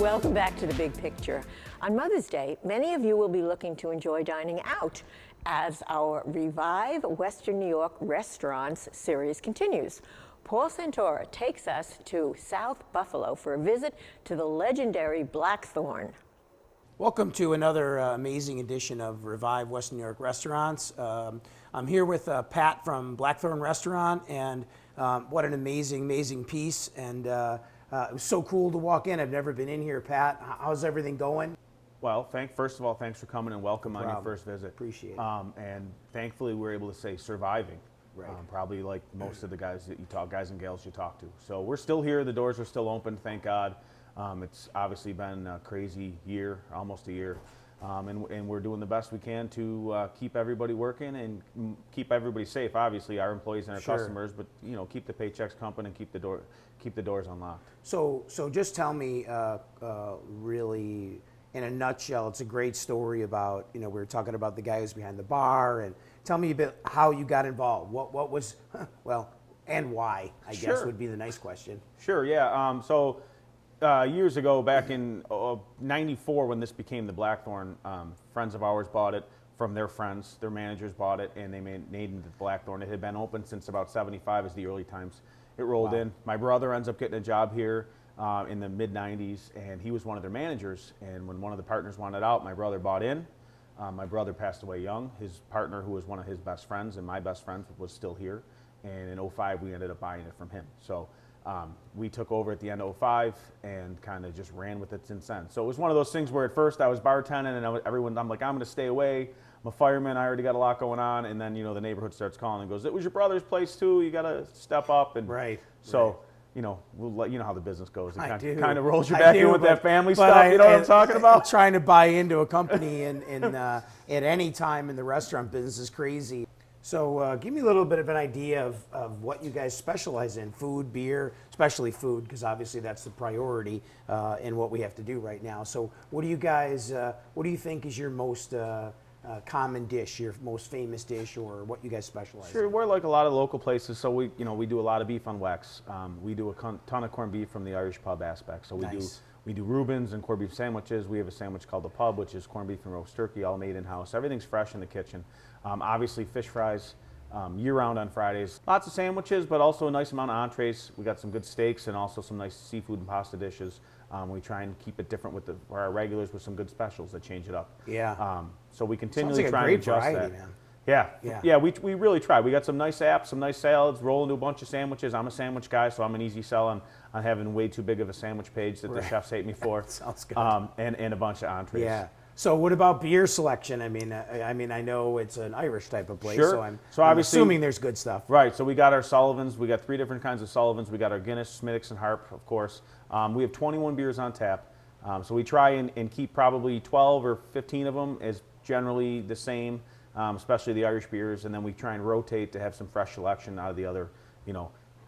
Welcome back to The Big Picture. On Mother's Day, many of you will be looking to enjoy dining out as our Revive Western New York Restaurants series continues. Paul Santora takes us to South Buffalo for a visit to the legendary Blackthorn. Welcome to another amazing edition of Revive Western New York Restaurants. I'm here with Pat from Blackthorn Restaurant, and what an amazing piece. And it was so cool to walk in. I've never been in here. Pat, how's everything going? Well, first of all, thanks for coming and welcome on your first visit. Appreciate it. And thankfully, we're able to say surviving. Right. Probably like most of the guys and gals you talk to. So we're still here. The doors are still open. Thank God. It's obviously been a crazy year, almost a year, and we're doing the best we can to keep everybody working and keep everybody safe. Obviously, our employees and our customers, but keep the paychecks coming and keep the doors unlocked. So just tell me, really, in a nutshell, it's a great story about we were talking about the guy who's behind the bar, and tell me a bit how you got involved. What was and why? I guess would be the nice question. Sure. Yeah. Years ago, back in '94, when this became the Blackthorn, friends of ours bought it from their friends. Their managers bought it, and they named it Blackthorn. It had been open since about '75, as the early times. It rolled in. My brother ends up getting a job here in the mid-'90s, and he was one of their managers. And when one of the partners wanted out, my brother bought in. My brother passed away young. His partner, who was one of his best friends and my best friend, was still here. And in '05, we ended up buying it from him. So we took over at the end of '05 and kind of just ran with it since then. So it was one of those things where at first I was bartending and I'm like, I'm going to stay away. I'm a fireman. I already got a lot going on. And then, the neighborhood starts calling and goes, it was your brother's place too. You got to step up. And so, we'll let you know how the business goes. It kind of rolls you back in with that family stuff. You know what I'm talking about? Trying to buy into a company at any time in the restaurant business is crazy. So give me a little bit of an idea of what you guys specialize in: food, beer, especially food, because obviously that's the priority in what we have to do right now. So what do you think is your most common dish, your most famous dish, or what you guys specialize in? Sure, we're like a lot of local places, so we do a lot of beef on wax. We do a ton of corned beef from the Irish pub aspect. So we do Reubens and corned beef sandwiches. We have a sandwich called the Pub, which is corned beef and roast turkey, all made in-house. Everything's fresh in the kitchen. Obviously, fish fries year-round on Fridays. Lots of sandwiches, but also a nice amount of entrees. We got some good steaks and also some nice seafood and pasta dishes. We try and keep it different for our regulars with some good specials that change it up. Yeah. So we continually try and adjust variety, that. Man. Yeah. We really try. We got some nice apps, some nice salads, roll into a bunch of sandwiches. I'm a sandwich guy, so I'm an easy sell on having way too big of a sandwich page that the chefs hate me for. Sounds good. And a bunch of entrees. Yeah. So what about beer selection? I mean, I know it's an Irish type of place, Sure. so I'm assuming there's good stuff. Right. So we got our Sullivans. We got 3 different kinds of Sullivans. We got our Guinness, Smithwick's, and Harp, of course. We have 21 beers on tap. So we try and keep probably 12 or 15 of them as generally the same, especially the Irish beers, and then we try and rotate to have some fresh selection out of the other,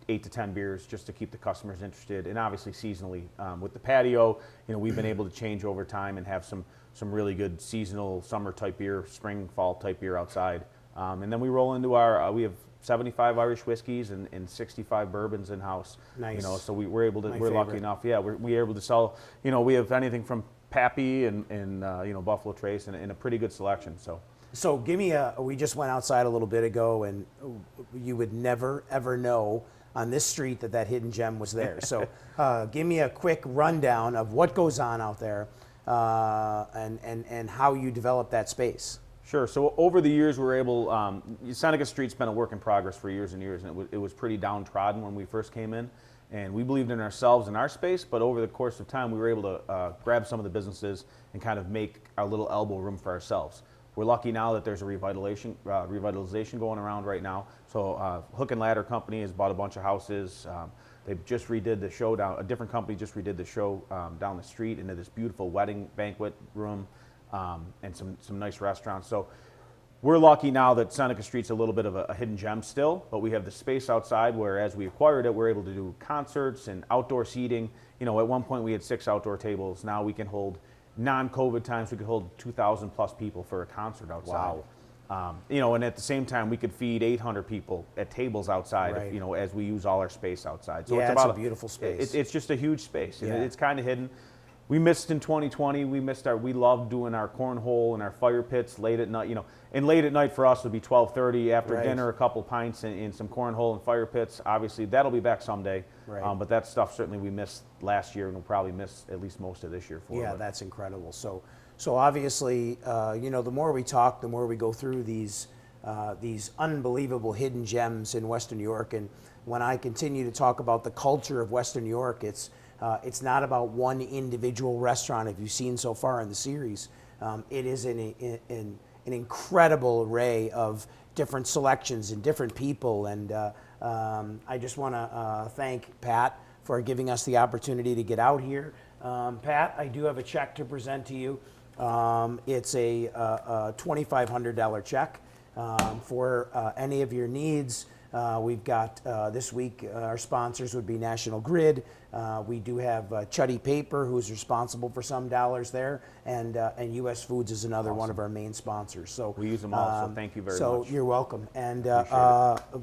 8 to 10 beers just to keep the customers interested, and obviously seasonally. With the patio, we've been able to change over time and have some really good seasonal summer type beer, spring, fall type beer outside. And then we roll into we have 75 Irish whiskeys and 65 bourbons in house. Nice. So we're lucky enough. Yeah, we're able to sell. We have anything from Pappy and Buffalo Trace and a pretty good selection. So give me we just went outside a little bit ago, and you would never ever know on this street that hidden gem was there. So give me a quick rundown of what goes on out there and how you develop that space. Sure. So over the years, we were able. Seneca Street's been a work in progress for years and years, and it was pretty downtrodden when we first came in. And we believed in ourselves and our space, but over the course of time, we were able to grab some of the businesses and kind of make a little elbow room for ourselves. We're lucky now that there's a revitalization going around right now. So Hook and Ladder Company has bought a bunch of houses. They just redid the show down. A different company just redid the show down the street into this beautiful wedding banquet room and some nice restaurants. So we're lucky now that Seneca Street's a little bit of a hidden gem still, but we have the space outside where, as we acquired it, we're able to do concerts and outdoor seating. At one point we had 6 outdoor tables. Now we can hold, non-COVID times, we could hold 2,000 plus people for a concert outside. Wow. And at the same time, we could feed 800 people at tables outside, right. As we use all our space outside. So yeah, it's about a beautiful space. It's just a huge space. Yeah. It's kind of hidden. We missed in 2020. We loved doing our cornhole and our fire pits late at night. And late at night for us would be 12:30 after Right. dinner, a couple pints and some cornhole and fire pits. Obviously, that'll be back someday. Right. But that stuff certainly we missed last year, and we'll probably miss at least most of this year for. Yeah, But that's incredible. So obviously, the more we talk, the more we go through these unbelievable hidden gems in Western New York. And when I continue to talk about the culture of Western New York, it's not about one individual restaurant. If you've seen so far in the series, it is an incredible array of different selections and different people. And I just want to thank Pat for giving us the opportunity to get out here. Pat, I do have a check to present to you. It's a $2,500 check for any of your needs. We've got this week, our sponsors would be National Grid. We do have Chuddy Paper, who's responsible for some dollars there, and U.S. Foods is another one of our main sponsors. So we use them all, so thank you very much. So you're welcome, and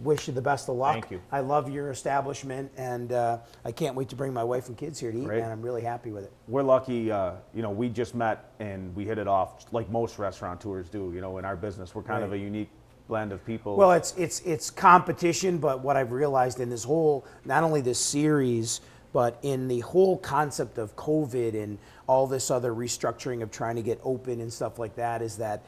wish you the best of luck. Thank you. I love your establishment, and I can't wait to bring my wife and kids here to eat, Great. man. I'm really happy with it. We're lucky, we just met and we hit it off like most restaurateurs do. In our business, we're kind of a unique blend of people. Well, it's competition, but what I've realized in this whole, not only this series, but in the whole concept of COVID and all this other restructuring of trying to get open and stuff like that, is that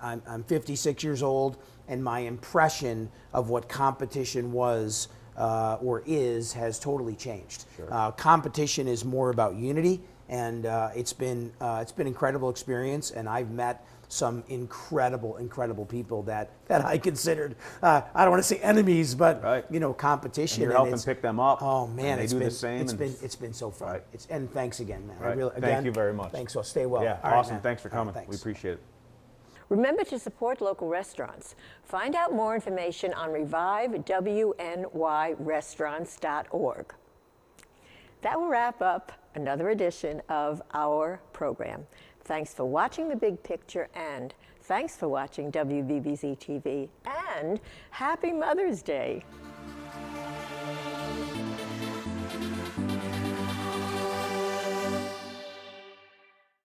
I'm 56 years old, and my impression of what competition was or is has totally changed. Sure. Competition is more about unity, and it's been incredible experience, and I've met some incredible people that I considered, I don't want to say enemies, but Right. Competition. And you're helping pick them up. Oh man, and they do the same. It's been so fun. Right. And thanks again, man. Right. Again, Thank you very much. Thanks. So stay well. Yeah, All right, awesome. man. Thanks for All right, coming. thanks. We appreciate it. Remember to support local restaurants. Find out more information on revivewnyrestaurants.org. That will wrap up another edition of our program. Thanks for watching The Big Picture, and thanks for watching WBBZ-TV, and Happy Mother's Day.